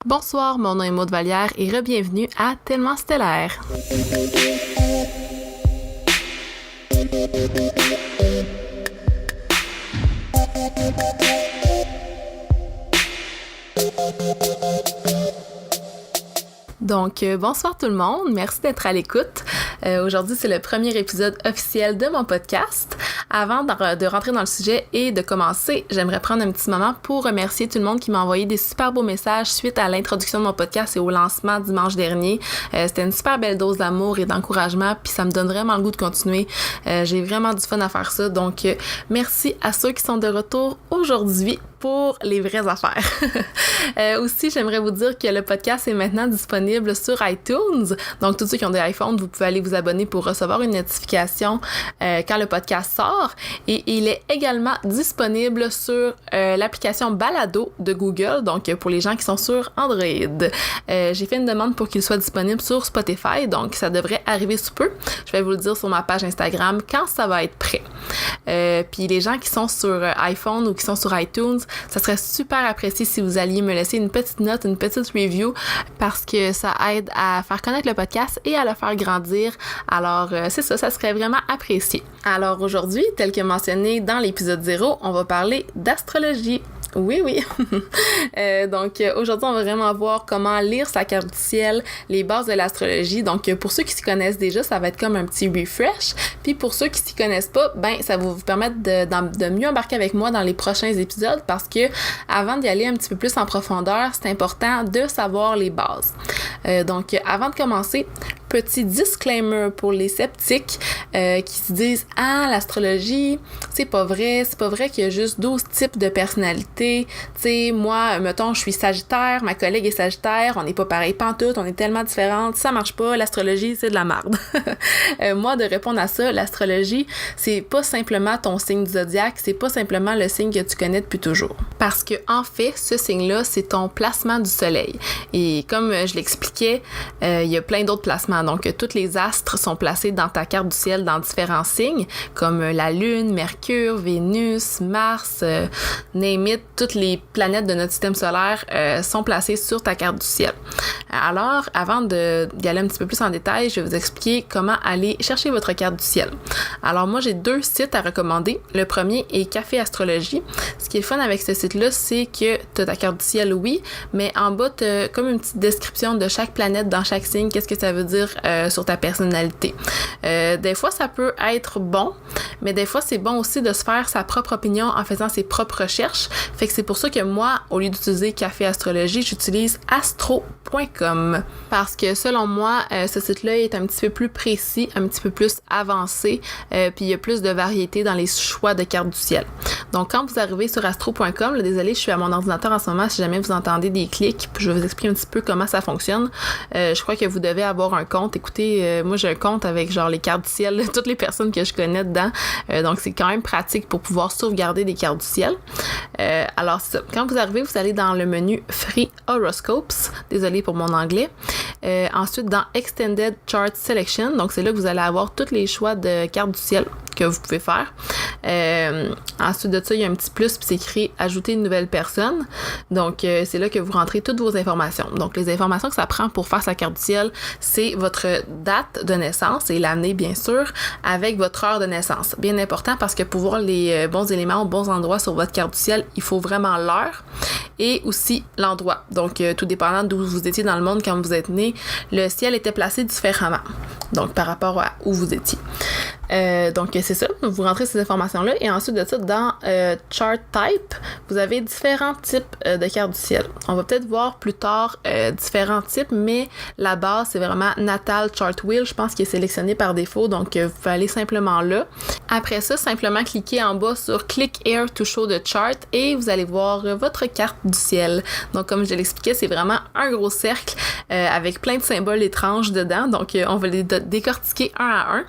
Bonsoir, mon nom est Maud Vallière et re-bienvenue à Tellement Stellaire. Donc, bonsoir tout le monde, merci d'être à l'écoute. Aujourd'hui, c'est le premier épisode officiel de mon podcast. Avant de rentrer dans le sujet et de commencer, j'aimerais prendre un petit moment pour remercier tout le monde qui m'a envoyé des super beaux messages suite à l'introduction de mon podcast et au lancement dimanche dernier. C'était une super belle dose d'amour et d'encouragement, puis ça me donne vraiment le goût de continuer. J'ai vraiment du fun à faire ça, donc merci à ceux qui sont de retour aujourd'hui pour les vraies affaires. Aussi, j'aimerais vous dire que le podcast est maintenant disponible sur iTunes. Donc, tous ceux qui ont des iPhones, vous pouvez aller vous abonner pour recevoir une notification quand le podcast sort. Et il est également disponible sur l'application Balado de Google, donc pour les gens qui sont sur Android. J'ai fait une demande pour qu'il soit disponible sur Spotify, donc ça devrait arriver sous peu. Je vais vous le dire sur ma page Instagram quand ça va être prêt. Puis les gens qui sont sur iPhone ou qui sont sur iTunes, ça serait super apprécié si vous alliez me laisser une petite note, une petite review, parce que ça aide à faire connaître le podcast et à le faire grandir. Alors, c'est ça serait vraiment apprécié. Alors aujourd'hui, tel que mentionné dans l'épisode 0, on va parler d'astrologie. Oui. Donc, aujourd'hui, on va vraiment voir comment lire sa carte du ciel, les bases de l'astrologie. Donc, pour ceux qui s'y connaissent déjà, ça va être comme un petit refresh. Puis, pour ceux qui s'y connaissent pas, ça va vous permettre de mieux embarquer avec moi dans les prochains épisodes parce que avant d'y aller un petit peu plus en profondeur, c'est important de savoir les bases. Donc, avant de commencer, petit disclaimer pour les sceptiques qui se disent « Ah, l'astrologie, c'est pas vrai qu'il y a juste 12 types de personnalités. Tu sais, moi, mettons, je suis Sagittaire, ma collègue est Sagittaire, on n'est pas pareil pantoute, on est tellement différentes, ça marche pas, l'astrologie, c'est de la merde. » Moi, de répondre à ça, l'astrologie, c'est pas simplement ton signe du zodiaque, c'est pas simplement le signe que tu connais depuis toujours. Parce que, en fait, ce signe-là, c'est ton placement du soleil. Et comme je l'expliquais, il y a plein d'autres placements. Donc, tous les astres sont placés dans ta carte du ciel dans différents signes, comme la Lune, Mercure, Vénus, Mars, name it, toutes les planètes de notre système solaire sont placées sur ta carte du ciel. Alors, avant d'y aller un petit peu plus en détail, je vais vous expliquer comment aller chercher votre carte du ciel. Alors, moi, j'ai 2 sites à recommander. Le premier est Café Astrologie. Ce qui est fun avec ce site-là, c'est que tu as ta carte du ciel, oui, mais en bas, tu as comme une petite description de chaque planète dans chaque signe, qu'est-ce que ça veut dire sur ta personnalité. Des fois, ça peut être bon, mais des fois, c'est bon aussi de se faire sa propre opinion en faisant ses propres recherches. Fait que c'est pour ça que moi, au lieu d'utiliser Café Astrologie, j'utilise astro.com parce que selon moi, ce site-là est un petit peu plus précis, un petit peu plus avancé, puis il y a plus de variété dans les choix de cartes du ciel. Donc, quand vous arrivez sur astro.com, là, désolé, je suis à mon ordinateur en ce moment, si jamais vous entendez des clics, puis je vais vous expliquer un petit peu comment ça fonctionne. Je crois que vous devez avoir un compte. Écoutez, moi, j'ai un compte avec genre les cartes du ciel, toutes les personnes que je connais dedans. Donc, c'est quand même pratique pour pouvoir sauvegarder des cartes du ciel. Alors, c'est ça. Quand vous arrivez, vous allez dans le menu Free Horoscopes. Désolé pour mon anglais. Ensuite, dans Extended Chart Selection. Donc, c'est là que vous allez avoir tous les choix de cartes du ciel que vous pouvez faire. Ensuite de ça, il y a un petit plus, puis c'est écrit « Ajouter une nouvelle personne ». Donc, c'est là que vous rentrez toutes vos informations. Donc, les informations que ça prend pour faire sa carte du ciel, c'est votre date de naissance et l'année, bien sûr, avec votre heure de naissance. Bien important parce que pour voir les bons éléments aux bons endroits sur votre carte du ciel, il faut vraiment l'heure et aussi l'endroit. Donc, tout dépendant d'où vous étiez dans le monde quand vous êtes né, le ciel était placé différemment. Donc, par rapport à où vous étiez. Donc, c'est ça. Vous rentrez ces informations-là et ensuite de ça, dans Chart Type, vous avez différents types de cartes du ciel. On va peut-être voir plus tard différents types, mais la base, c'est vraiment Natal Chart Wheel. Je pense qu'il est sélectionné par défaut, donc vous pouvez aller simplement là. Après ça, simplement cliquez en bas sur Click Here to show the chart et vous allez voir votre carte du ciel. Donc, comme je l'expliquais, c'est vraiment un gros cercle avec plein de symboles étranges dedans. Donc, on va les décortiquer un à un.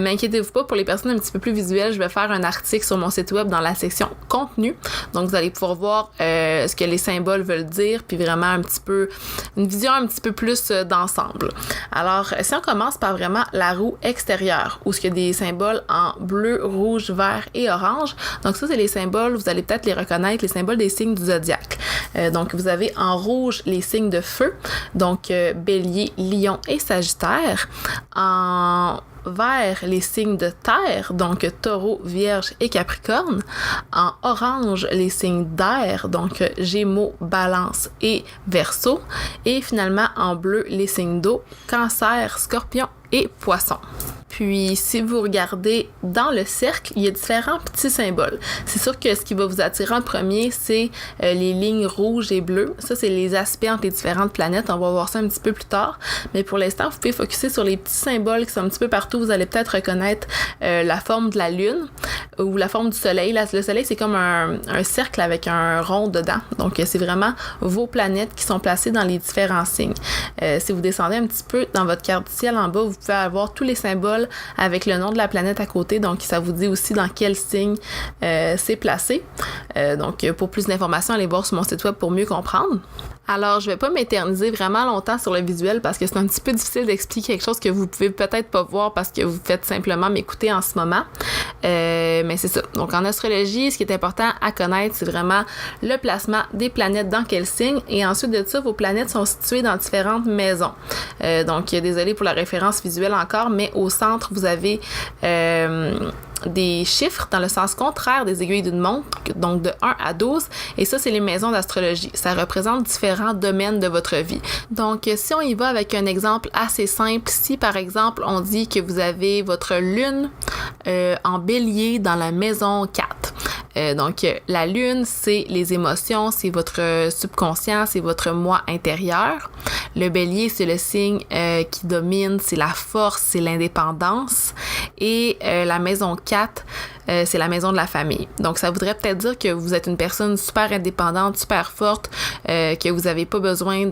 Mais inquiétez-vous pas, pour les personnes un petit peu plus visuelles, je vais faire un article sur mon site web dans la section contenu. Donc, vous allez pouvoir voir ce que les symboles veulent dire, puis vraiment une vision un petit peu plus d'ensemble. Alors, si on commence par vraiment la roue extérieure, où il y a des symboles en bleu, rouge, vert et orange. Donc, ça, c'est les symboles, vous allez peut-être les reconnaître, les symboles des signes du zodiaque. Donc, vous avez en rouge les signes de feu, donc Bélier, Lion et Sagittaire. En vert, les signes de terre, donc Taureau, Vierge et Capricorne. En orange, les signes d'air, donc Gémeaux, Balance et Verseau. Et finalement, en bleu, les signes d'eau, Cancer, Scorpion et Poisson. Puis, si vous regardez dans le cercle, il y a différents petits symboles. C'est sûr que ce qui va vous attirer en premier, c'est les lignes rouges et bleues. Ça, c'est les aspects entre les différentes planètes. On va voir ça un petit peu plus tard. Mais pour l'instant, vous pouvez focusser sur les petits symboles qui sont un petit peu partout. Vous allez peut-être reconnaître la forme de la Lune ou la forme du Soleil. Le Soleil, c'est comme un cercle avec un rond dedans. Donc, c'est vraiment vos planètes qui sont placées dans les différents signes. Si vous descendez un petit peu dans votre carte du ciel en bas, vous pouvez avoir tous les symboles avec le nom de la planète à côté, donc ça vous dit aussi dans quel signe c'est placé. Donc pour plus d'informations, allez voir sur mon site web pour mieux comprendre. Alors, je vais pas m'éterniser vraiment longtemps sur le visuel parce que c'est un petit peu difficile d'expliquer quelque chose que vous pouvez peut-être pas voir parce que vous faites simplement m'écouter en ce moment. Mais c'est ça. Donc, en astrologie, ce qui est important à connaître, c'est vraiment le placement des planètes dans quel signe. Et ensuite de ça, vos planètes sont situées dans différentes maisons. Donc, désolée pour la référence visuelle encore, mais au centre, vous avez des chiffres dans le sens contraire des aiguilles d'une montre, donc de 1 à 12, et ça, c'est les maisons d'astrologie. Ça représente différents domaines de votre vie. Donc, si on y va avec un exemple assez simple, si par exemple, on dit que vous avez votre lune en bélier dans la maison 4. Donc, la lune, c'est les émotions, c'est votre subconscient, c'est votre moi intérieur. Le bélier, c'est le signe qui domine, c'est la force, c'est l'indépendance. Et la maison 4, c'est la maison de la famille. Donc, ça voudrait peut-être dire que vous êtes une personne super indépendante, super forte, que vous n'avez pas besoin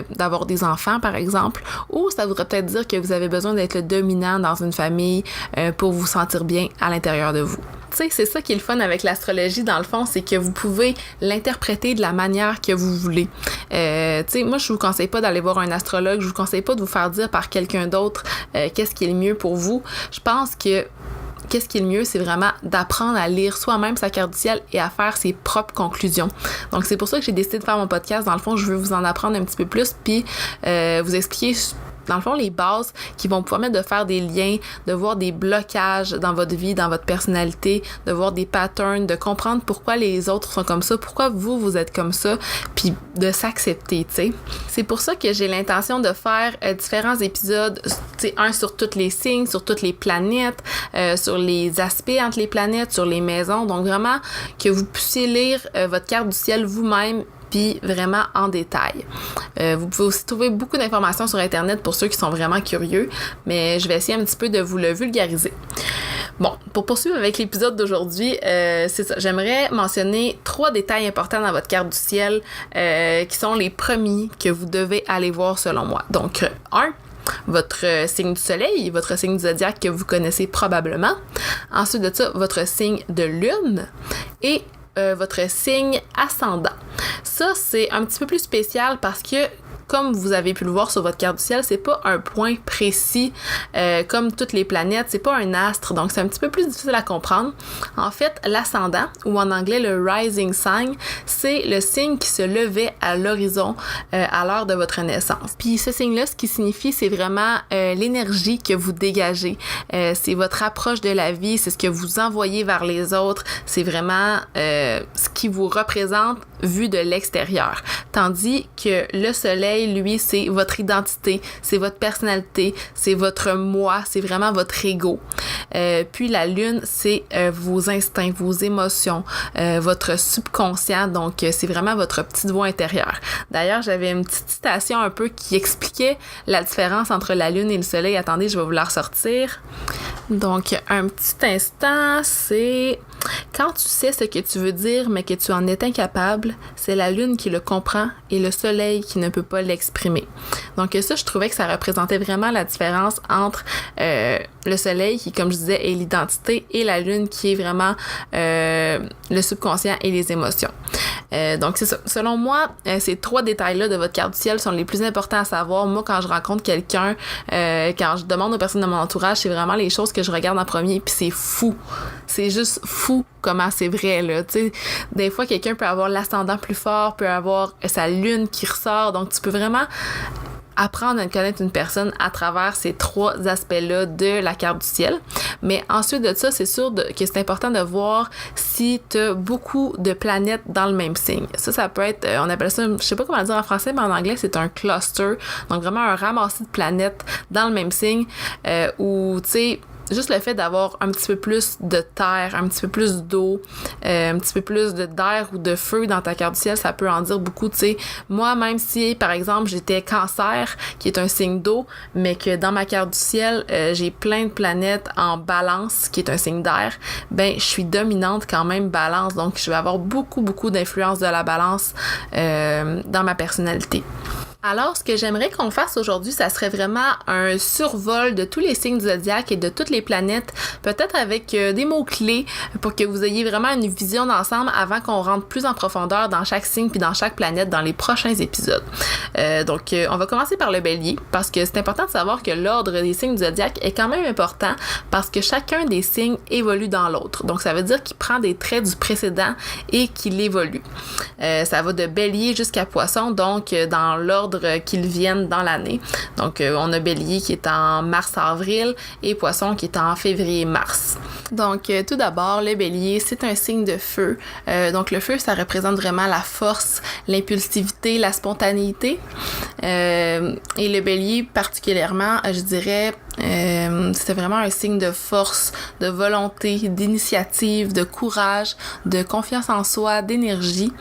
d'avoir des enfants, par exemple. Ou ça voudrait peut-être dire que vous avez besoin d'être le dominant dans une famille pour vous sentir bien à l'intérieur de vous. Tu sais, c'est ça qui est le fun avec l'astrologie, dans le fond, c'est que vous pouvez l'interpréter de la manière que vous voulez. Tu sais, moi, je vous conseille pas d'aller voir un astrologue, je vous conseille pas de vous faire dire par quelqu'un d'autre qu'est-ce qui est le mieux pour vous. Je pense que qu'est-ce qui est le mieux, c'est vraiment d'apprendre à lire soi-même sa carte du ciel et à faire ses propres conclusions. Donc, c'est pour ça que j'ai décidé de faire mon podcast. Dans le fond, je veux vous en apprendre un petit peu plus, puis vous expliquer dans le fond, les bases qui vont vous permettre de faire des liens, de voir des blocages dans votre vie, dans votre personnalité, de voir des patterns, de comprendre pourquoi les autres sont comme ça, pourquoi vous êtes comme ça, puis de s'accepter, tu sais. C'est pour ça que j'ai l'intention de faire différents épisodes, tu sais, un sur tous les signes, sur toutes les planètes, sur les aspects entre les planètes, sur les maisons. Donc vraiment, que vous puissiez lire votre carte du ciel vous-même, puis vraiment en détail. Vous pouvez aussi trouver beaucoup d'informations sur Internet pour ceux qui sont vraiment curieux, mais je vais essayer un petit peu de vous le vulgariser. Bon, pour poursuivre avec l'épisode d'aujourd'hui, c'est ça. J'aimerais mentionner 3 détails importants dans votre carte du ciel qui sont les premiers que vous devez aller voir selon moi. Donc, 1, votre signe du soleil, votre signe du zodiaque que vous connaissez probablement. Ensuite de ça, votre signe de lune et votre signe ascendant. Ça, c'est un petit peu plus spécial parce que, comme vous avez pu le voir sur votre carte du ciel, c'est pas un point précis comme toutes les planètes, c'est pas un astre, donc c'est un petit peu plus difficile à comprendre. En fait, l'ascendant, ou en anglais le rising sign, c'est le signe qui se levait à l'horizon à l'heure de votre naissance. Puis ce signe-là, ce qui signifie, c'est vraiment l'énergie que vous dégagez. C'est votre approche de la vie, c'est ce que vous envoyez vers les autres, c'est vraiment ce qui vous représente vu de l'extérieur. Tandis que le soleil, lui, c'est votre identité, c'est votre personnalité, c'est votre moi, c'est vraiment votre ego. Puis la lune, c'est vos instincts, vos émotions, votre subconscient, donc c'est vraiment votre petite voix intérieure. D'ailleurs, j'avais une petite citation un peu qui expliquait la différence entre la lune et le soleil. Attendez, je vais vous la ressortir. Donc, un petit instant, c'est Quand tu sais ce que tu veux dire mais que tu en es incapable, c'est la lune qui le comprend et le soleil qui ne peut pas l'exprimer. Donc ça, je trouvais que ça représentait vraiment la différence entre le soleil qui, comme je disais, est l'identité et la lune qui est vraiment le subconscient et les émotions. Donc c'est ça. Selon moi, ces 3 détails-là de votre carte du ciel sont les plus importants à savoir. Moi, quand je rencontre quelqu'un, quand je demande aux personnes de mon entourage, c'est vraiment les choses que je regarde en premier, puis c'est fou. C'est juste fou comment c'est vrai, là. Tu sais, des fois, quelqu'un peut avoir l'ascendant plus fort, peut avoir sa lune qui ressort, donc tu peux vraiment apprendre à connaître une personne à travers ces 3 aspects-là de la carte du ciel. Mais ensuite de ça, c'est sûr que c'est important de voir si tu as beaucoup de planètes dans le même signe. Ça peut être, on appelle ça, je sais pas comment le dire en français, mais en anglais, c'est un cluster. Donc vraiment un ramassis de planètes dans le même signe où, tu sais, juste le fait d'avoir un petit peu plus de terre, un petit peu plus d'eau, un petit peu plus d'air ou de feu dans ta carte du ciel, ça peut en dire beaucoup, tu sais. Moi, même si, par exemple, j'étais Cancer, qui est un signe d'eau, mais que dans ma carte du ciel, j'ai plein de planètes en Balance, qui est un signe d'air, ben, je suis dominante quand même Balance, donc je vais avoir beaucoup d'influence de la Balance dans ma personnalité. Alors, ce que j'aimerais qu'on fasse aujourd'hui, ça serait vraiment un survol de tous les signes du zodiaque et de toutes les planètes, peut-être avec des mots-clés pour que vous ayez vraiment une vision d'ensemble avant qu'on rentre plus en profondeur dans chaque signe puis dans chaque planète dans les prochains épisodes. Donc, on va commencer par le Bélier parce que c'est important de savoir que l'ordre des signes du zodiaque est quand même important parce que chacun des signes évolue dans l'autre. Donc, ça veut dire qu'il prend des traits du précédent et qu'il évolue. Ça va de Bélier jusqu'à Poisson, donc dans l'ordre qu'ils viennent dans l'année. Donc, on a Bélier qui est en mars-avril et Poisson qui est en février-mars. Donc, tout d'abord, le Bélier, c'est un signe de feu. Donc, le feu, ça représente vraiment la force, l'impulsivité, la spontanéité. Et le Bélier, particulièrement, je dirais, c'est vraiment un signe de force, de volonté, d'initiative, de courage, de confiance en soi, d'énergie.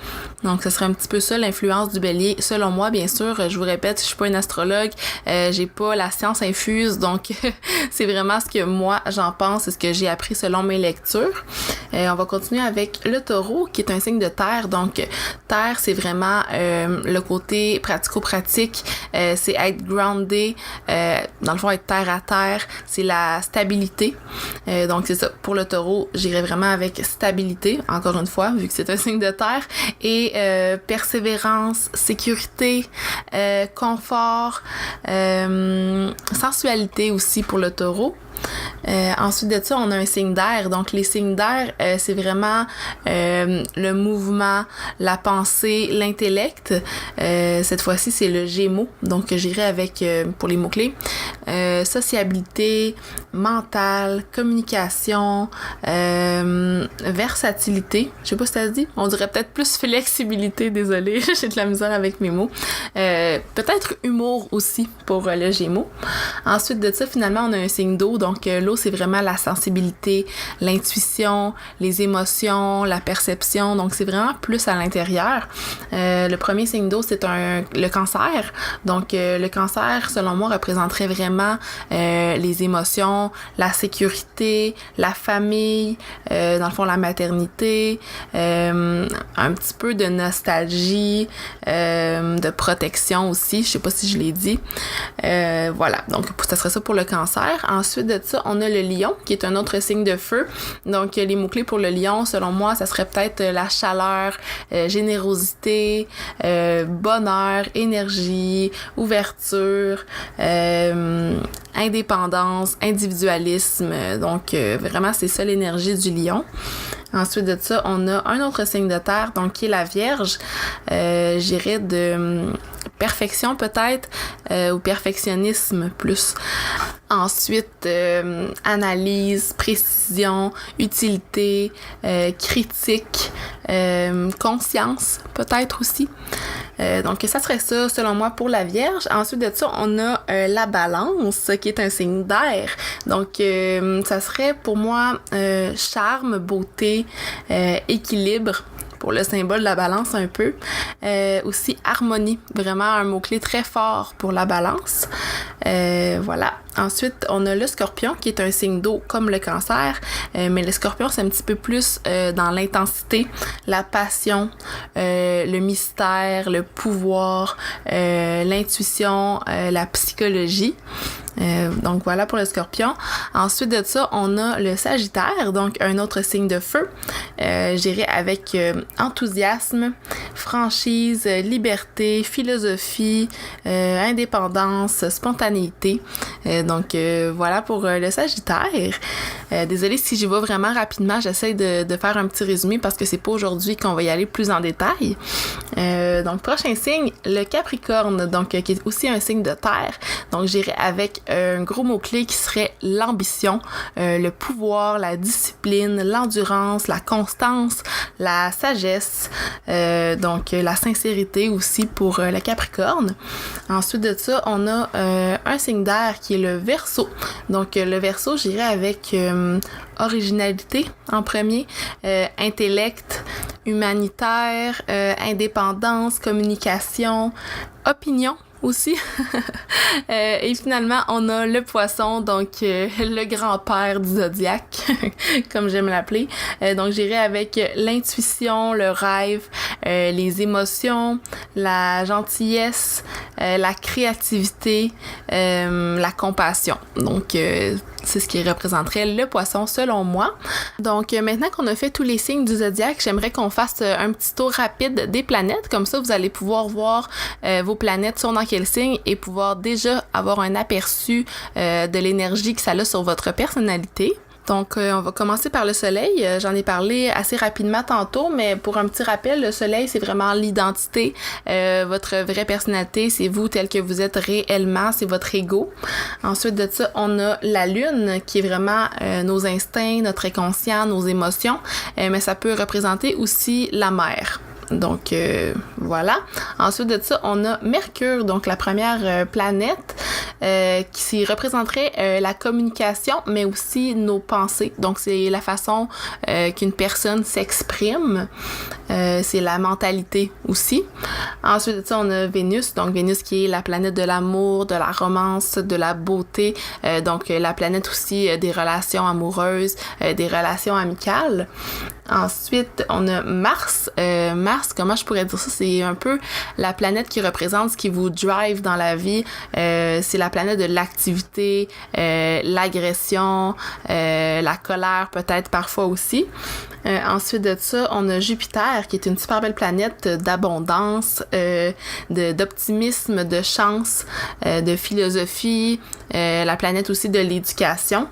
Donc, ce serait un petit peu ça l'influence du Bélier. Selon moi, bien sûr, je vous répète, je suis pas une astrologue, j'ai pas la science infuse, donc c'est vraiment ce que moi j'en pense, c'est ce que j'ai appris selon mes lectures. On va continuer avec le Taureau, qui est un signe de terre. Donc, terre, c'est vraiment le côté pratico-pratique, c'est être groundé, dans le fond, être terre à terre, c'est la stabilité. Donc, c'est ça. Pour le Taureau, j'irais vraiment avec stabilité, encore une fois, vu que c'est un signe de terre, et persévérance, sécurité, confort, sensualité aussi pour le Taureau. Ensuite de ça, on a un signe d'air. Donc, les signes d'air, c'est vraiment le mouvement, la pensée, l'intellect. Cette fois-ci, c'est le Gémeaux. Donc, j'irai avec, pour les mots-clés, sociabilité, mental, communication, versatilité. Je sais pas si ça se dit. On dirait peut-être plus flexibilité, désolée. J'ai de la misère avec mes mots. Peut-être humour aussi pour le Gémeaux. Ensuite de ça, finalement, on a un signe d'eau. Donc, l'eau, c'est vraiment la sensibilité, l'intuition, les émotions, la perception. Donc, c'est vraiment plus à l'intérieur. Le premier signe d'eau, c'est le Cancer. Donc, le Cancer, selon moi, représenterait vraiment les émotions, la sécurité, la famille, dans le fond, la maternité, un petit peu de nostalgie, de protection aussi. Je sais pas si je l'ai dit. Voilà. Donc, ça serait ça pour le Cancer. Ensuite de ça, on a le Lion, qui est un autre signe de feu. Donc, les mots-clés pour le Lion, selon moi, ça serait peut-être la chaleur, générosité, bonheur, énergie, ouverture, indépendance, individualisme. Donc, vraiment, c'est ça l'énergie du Lion. Ensuite de ça, on a un autre signe de terre, donc qui est la Vierge. J'irais de perfection peut-être, ou perfectionnisme plus. Ensuite, analyse, précision, utilité, critique, conscience peut-être aussi. Donc, ça serait ça, selon moi, pour la Vierge. Ensuite de ça, on a la Balance, qui est un signe d'air. Donc, ça serait pour moi charme, beauté, équilibre pour le symbole de la balance un peu. Aussi harmonie, vraiment un mot-clé très fort pour la balance. Voilà. Ensuite, on a le Scorpion qui est un signe d'eau comme le Cancer, mais le Scorpion c'est un petit peu plus dans l'intensité, la passion, le mystère, le pouvoir, l'intuition, la psychologie. Donc voilà pour le Scorpion. Ensuite de ça, on a le Sagittaire, donc un autre signe de feu. J'irai avec enthousiasme, franchise, liberté, philosophie, indépendance, spontanéité. Donc voilà pour le Sagittaire. Désolée si j'y vais vraiment rapidement, j'essaie de faire un petit résumé parce que c'est pas aujourd'hui qu'on va y aller plus en détail. Donc prochain signe, le Capricorne, donc qui est aussi un signe de terre. Donc j'irai avec un gros mot-clé qui serait l'ambition, le pouvoir, la discipline, l'endurance, la constance, la sagesse, donc la sincérité aussi pour le Capricorne. Ensuite de ça, on a un signe d'air qui est le Verseau. Donc le Verseau, j'irai avec originalité en premier, intellect, humanitaire, indépendance, communication, opinion aussi. Et finalement, on a le Poisson, donc le grand-père du zodiaque, comme j'aime l'appeler. Donc j'irai avec l'intuition, le rêve, les émotions, la gentillesse, la créativité, la compassion. Donc c'est ce qui représenterait le Poisson selon moi. Donc maintenant qu'on a fait tous les signes du zodiaque, j'aimerais qu'on fasse un petit tour rapide des planètes. Comme ça, vous allez pouvoir voir vos planètes sont dans quel signe et pouvoir déjà avoir un aperçu de l'énergie que ça a sur votre personnalité. Donc, on va commencer par le soleil. J'en ai parlé assez rapidement tantôt, mais pour un petit rappel, le soleil, c'est vraiment l'identité. Votre vraie personnalité, c'est vous tel que vous êtes réellement, c'est votre ego. Ensuite de ça, on a la lune, qui est vraiment nos instincts, notre inconscient, nos émotions, mais ça peut représenter aussi la mer. Donc, voilà. Ensuite de ça, on a Mercure, donc la première planète qui représenterait la communication, mais aussi nos pensées. Donc, c'est la façon qu'une personne s'exprime. C'est la mentalité aussi. Ensuite de ça, on a Vénus. Donc, Vénus qui est la planète de l'amour, de la romance, de la beauté. Donc, la planète aussi des relations amoureuses, des relations amicales. Ensuite, on a Mars. Mars, comment je pourrais dire ça? C'est un peu la planète qui représente ce qui vous drive dans la vie. C'est la planète de l'activité, l'agression, la colère peut-être parfois aussi. Ensuite de ça, on a Jupiter qui est une super belle planète d'abondance, d'optimisme, de chance, de philosophie, la planète aussi de l'éducation.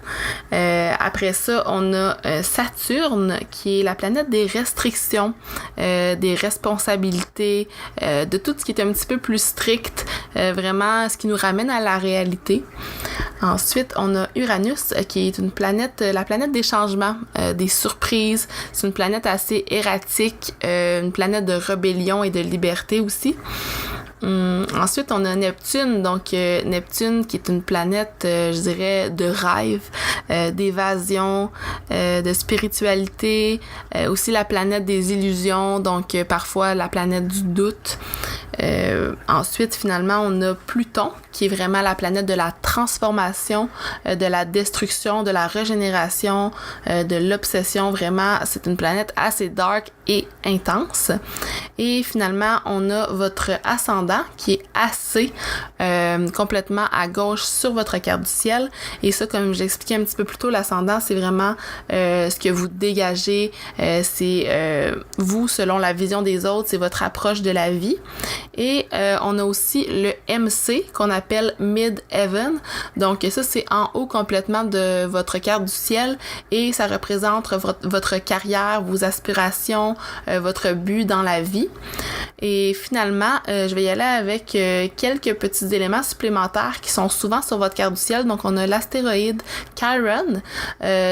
Après ça, on a Saturne qui est la planète des restrictions, des responsabilités, de tout ce qui est un petit peu plus strict, vraiment ce qui nous ramène à la réalité. Ensuite, on a Uranus qui est une planète, la planète des changements, des surprises. C'est une planète assez erratique, une planète de rébellion et de liberté aussi. Ensuite, on a Neptune, donc Neptune qui est une planète, je dirais, de rêve, d'évasion, de spiritualité, aussi la planète des illusions, donc parfois la planète du doute. Ensuite, finalement, on a Pluton, qui est vraiment la planète de la transformation, de la destruction, de la régénération, de l'obsession. Vraiment, c'est une planète assez dark et intense. Et finalement, on a votre ascendant, qui est assez complètement à gauche sur votre carte du ciel. Et ça, comme j'expliquais un petit peu plus tôt, l'ascendant, c'est vraiment ce que vous dégagez. C'est vous, selon la vision des autres, c'est votre approche de la vie. Et on a aussi le MC qu'on appelle Mid-Heaven. Donc ça, c'est en haut complètement de votre carte du ciel et ça représente votre carrière, vos aspirations, votre but dans la vie. Et finalement, je vais y aller avec quelques petits éléments supplémentaires qui sont souvent sur votre carte du ciel. Donc on a l'astéroïde Chiron.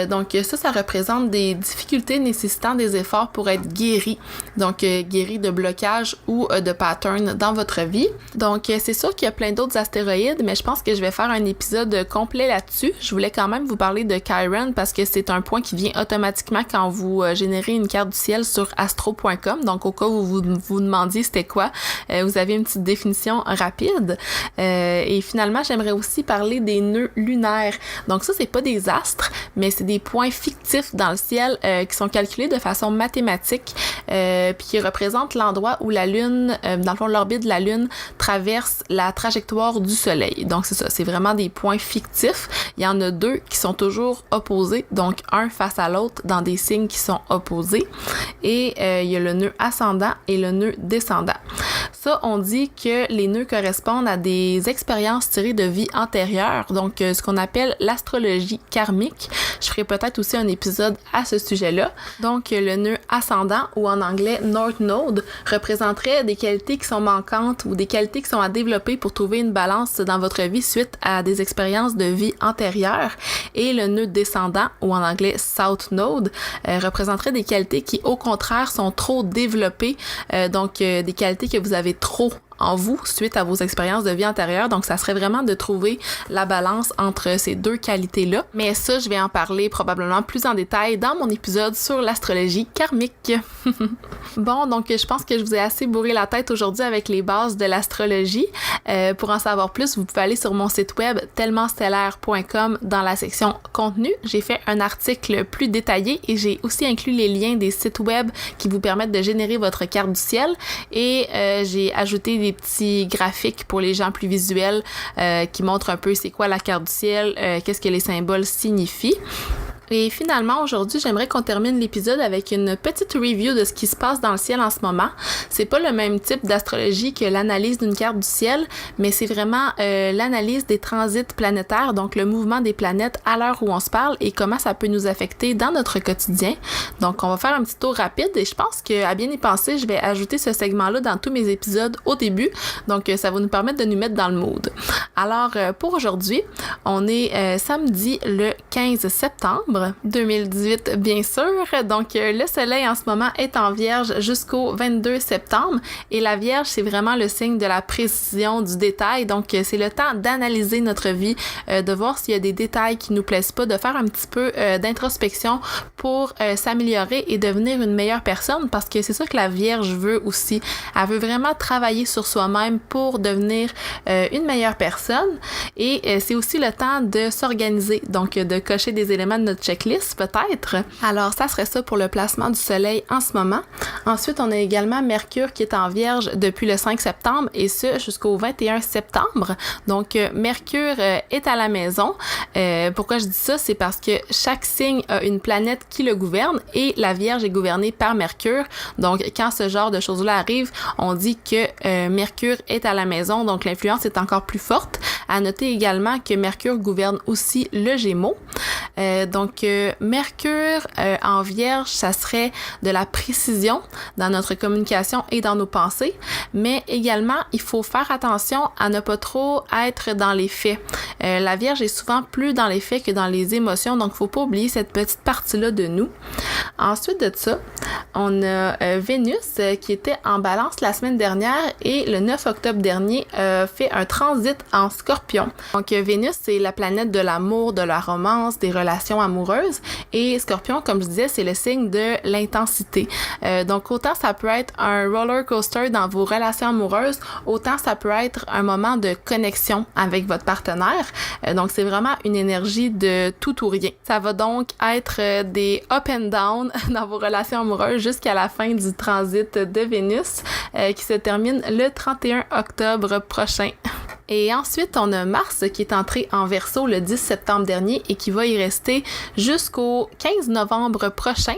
Donc ça représente des difficultés nécessitant des efforts pour être guéri. Donc guéri de blocage ou de pattern Chiron dans votre vie. Donc, c'est sûr qu'il y a plein d'autres astéroïdes, mais je pense que je vais faire un épisode complet là-dessus. Je voulais quand même vous parler de Chiron parce que c'est un point qui vient automatiquement quand vous générez une carte du ciel sur astro.com. Donc, au cas où vous vous demandiez c'était quoi, vous avez une petite définition rapide. Et finalement, j'aimerais aussi parler des nœuds lunaires. Donc ça, c'est pas des astres, mais c'est des points fictifs dans le ciel qui sont calculés de façon mathématique, puis qui représentent l'endroit où la Lune, dans le fond, l'orbite de la Lune traverse la trajectoire du Soleil. Donc c'est ça, c'est vraiment des points fictifs. Il y en a deux qui sont toujours opposés, donc un face à l'autre dans des signes qui sont opposés. Et il y a le nœud ascendant et le nœud descendant. Ça, on dit que les nœuds correspondent à des expériences tirées de vie antérieure, donc ce qu'on appelle l'astrologie karmique. Je ferai peut-être aussi un épisode à ce sujet-là. Donc, le nœud ascendant, ou en anglais North Node, représenterait des qualités qui sont manquantes ou des qualités qui sont à développer pour trouver une balance dans votre vie suite à des expériences de vie antérieures. Et le nœud descendant, ou en anglais South Node, représenterait des qualités qui, au contraire, sont trop développées, donc des qualités que vous avez trop en vous suite à vos expériences de vie antérieures. Donc, ça serait vraiment de trouver la balance entre ces deux qualités-là. Mais ça, je vais en parler probablement plus en détail dans mon épisode sur l'astrologie karmique. Bon, donc je pense que je vous ai assez bourré la tête aujourd'hui avec les bases de l'astrologie. Pour en savoir plus, vous pouvez aller sur mon site web tellementstellaire.com dans la section contenu. J'ai fait un article plus détaillé et j'ai aussi inclus les liens des sites web qui vous permettent de générer votre carte du ciel et j'ai ajouté des petits graphiques pour les gens plus visuels qui montrent un peu c'est quoi la carte du ciel, qu'est-ce que les symboles signifient. Et finalement, aujourd'hui, j'aimerais qu'on termine l'épisode avec une petite review de ce qui se passe dans le ciel en ce moment. C'est pas le même type d'astrologie que l'analyse d'une carte du ciel, mais c'est vraiment l'analyse des transits planétaires, donc le mouvement des planètes à l'heure où on se parle et comment ça peut nous affecter dans notre quotidien. Donc, on va faire un petit tour rapide et je pense qu'à bien y penser, je vais ajouter ce segment-là dans tous mes épisodes au début. Donc, ça va nous permettre de nous mettre dans le mood. Alors, pour aujourd'hui, on est samedi le 15 septembre 2018, bien sûr. Donc, le soleil en ce moment est en Vierge jusqu'au 22 septembre et la Vierge, c'est vraiment le signe de la précision, du détail. Donc, c'est le temps d'analyser notre vie, de voir s'il y a des détails qui nous plaisent pas, de faire un petit peu d'introspection pour s'améliorer et devenir une meilleure personne parce que c'est ça que la Vierge veut aussi. Elle veut vraiment travailler sur soi-même pour devenir une meilleure personne et c'est aussi le temps de s'organiser, donc de cocher des éléments de notre checklist peut-être. Alors ça serait ça pour le placement du soleil en ce moment. Ensuite, on a également Mercure qui est en Vierge depuis le 5 septembre et ce jusqu'au 21 septembre. Donc Mercure est à la maison. Pourquoi je dis ça? C'est parce que chaque signe a une planète qui le gouverne et la Vierge est gouvernée par Mercure. Donc quand ce genre de choses-là arrive, on dit que Mercure est à la maison, donc l'influence est encore plus forte. À noter également que Mercure gouverne aussi le Gémeaux. Donc, Mercure en Vierge, ça serait de la précision dans notre communication et dans nos pensées, mais également, il faut faire attention à ne pas trop être dans les faits. La Vierge est souvent plus dans les faits que dans les émotions, donc il ne faut pas oublier cette petite partie-là de nous. Ensuite de ça, on a Vénus qui était en Balance la semaine dernière et le 9 octobre dernier fait un transit en Scorpion. Donc, Vénus, c'est la planète de l'amour, de la romance, des relations amoureuses et Scorpion, comme je disais, c'est le signe de l'intensité. Donc, autant ça peut être un roller coaster dans vos relations amoureuses, autant ça peut être un moment de connexion avec votre partenaire. Donc, c'est vraiment une énergie de tout ou rien. Ça va donc être des up and down dans vos relations amoureuses jusqu'à la fin du transit de Vénus qui se termine le 31 octobre prochain. Et ensuite, on a Mars qui est entré en Verseau le 10 septembre dernier et qui va y rester jusqu'au 15 novembre prochain.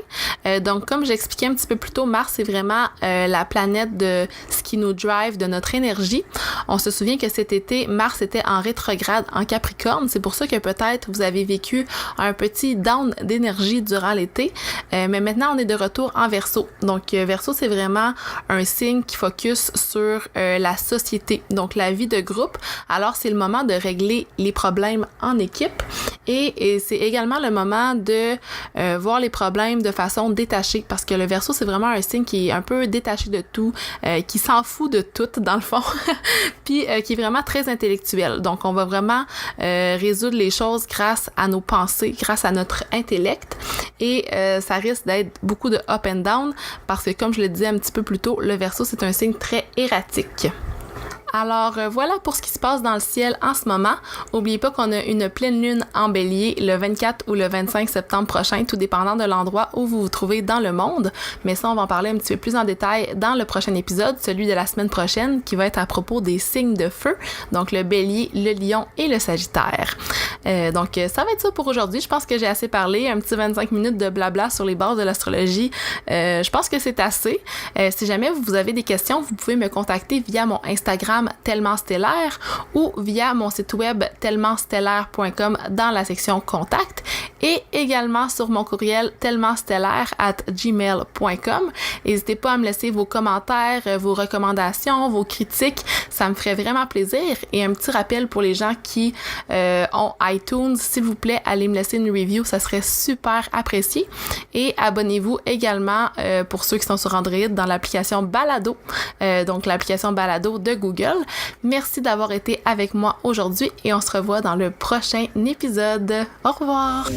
Donc, comme j'expliquais un petit peu plus tôt, Mars, c'est vraiment la planète de ce qui nous drive, de notre énergie. On se souvient que cet été, Mars était en rétrograde en Capricorne. C'est pour ça que peut-être vous avez vécu un petit down d'énergie durant l'été. Mais maintenant, on est de retour en Verseau. Donc, Verseau, c'est vraiment un signe qui focus sur la société, donc la vie de groupe. Alors, c'est le moment de régler les problèmes en équipe Et c'est également le moment de voir les problèmes de façon détachée, parce que le Verseau, c'est vraiment un signe qui est un peu détaché de tout, qui s'en fout de tout, dans le fond, puis qui est vraiment très intellectuel. Donc, on va vraiment résoudre les choses grâce à nos pensées, grâce à notre intellect, et ça risque d'être beaucoup de up and down, parce que, comme je le disais un petit peu plus tôt, le Verseau, c'est un signe très erratique. Alors voilà pour ce qui se passe dans le ciel en ce moment. N'oubliez pas qu'on a une pleine lune en Bélier le 24 ou le 25 septembre prochain, tout dépendant de l'endroit où vous vous trouvez dans le monde. Mais ça, on va en parler un petit peu plus en détail dans le prochain épisode, celui de la semaine prochaine, qui va être à propos des signes de feu, donc le Bélier, le Lion et le Sagittaire. Donc ça va être ça pour aujourd'hui. Je pense que j'ai assez parlé, un petit 25 minutes de blabla sur les bases de l'astrologie. Je pense que c'est assez. Si jamais vous avez des questions, vous pouvez me contacter via mon Instagram Tellement Stellaire ou via mon site web tellementstellaire.com dans la section contact, et également sur mon courriel tellementstellaire@gmail.com. N'hésitez pas à me laisser vos commentaires, vos recommandations, vos critiques, ça me ferait vraiment plaisir. Et un petit rappel pour les gens qui ont iTunes, s'il vous plaît, allez me laisser une review, ça serait super apprécié. Et abonnez-vous également pour ceux qui sont sur Android dans l'application Balado, donc l'application Balado de Google. Merci d'avoir été avec moi aujourd'hui et on se revoit dans le prochain épisode. Au revoir!